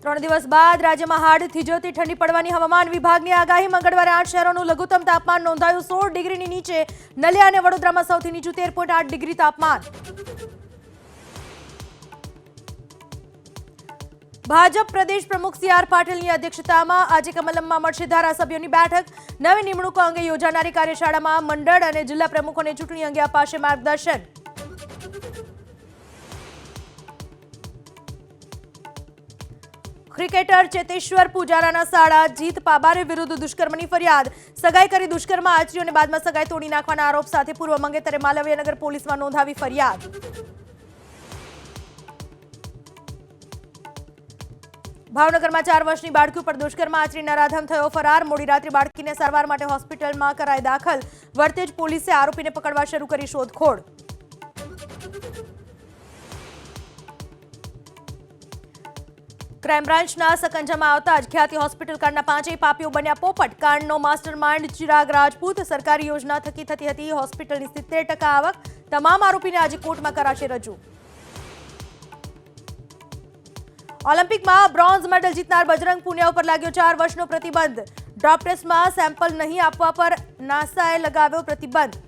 3 દિવસ બાદ રાજ્યમાં હાડ થીજવતી ઠંડી પડવાની હવામાન વિભાગની આગાહી। મંગળવારે 8 શહેરોનું લઘુત્તમ તાપમાન નોંધાયું 16 ડિગ્રીની નીચે। નલિયા અને વડોદરામાં સૌથી નીચું 13.8 ડિગ્રી તાપમાન। ભાજપ પ્રદેશ પ્રમુખ સી આર પાટીલની અધ્યક્ષતામાં આજે કમલમમાં મળશે ધારાસભ્યોની બેઠક। નવી નિમણૂકો અંગે યોજાનારી કાર્યશાળામાં મંડળ અને જિલ્લા પ્રમુખોને ચૂંટણી અંગે અપાશે માર્ગદર્શન। ક્રિકેટર ચેતેશ્વર પૂજારાના સાળા જીત પાબારે વિરુદ્ધ દુષ્કર્મની ફરિયાદ। સગાઈ કરી દુષ્કર્મ આચર્યું અને બાદમાં સગાઈ તોડી નાખવાના આરોપ સાથે પૂર્વ મંગેતરે માલવ્યનગર પોલીસમાં નોંધાવી ફરિયાદ। ભાવનગરમાં 4 વર્ષની બાળકી ઉપર દુષ્કર્મ આચરી નરાધમ થયો ફરાર। મોડી રાત્રે બાળકીને સારવાર માટે હોસ્પિટલમાં કરાઈ દાખલ। વરતેજ પોલીસે આરોપીને પકડવા શરૂ કરી શોધખોળ। ક્રાઇમ બ્રાન્ચના સકંજામાં આવતા જ ખ્યાતિ હોસ્પિટલ કાંડના 5 પાપીઓ બન્યા પોપટ। કાંડનો માસ્ટરમાઇન્ડ ચિરાગ રાજપૂત। સરકારી યોજના થકી થતી હતી હોસ્પિટલની 70% આવક। તમામ આરોપીને આજે કોર્ટમાં કરાશે રજૂ। ઓલિમ્પિકમાં બ્રોન્ઝ મેડલ જીતનાર બજરંગ પુનિયા ઉપર લાગ્યો 4 વર્ષનો પ્રતિબંધ। ડ્રોપ ટેસ્ટમાં સેમ્પલ નહીં આપવા પર નાસાએ લગાવ્યો પ્રતિબંધ।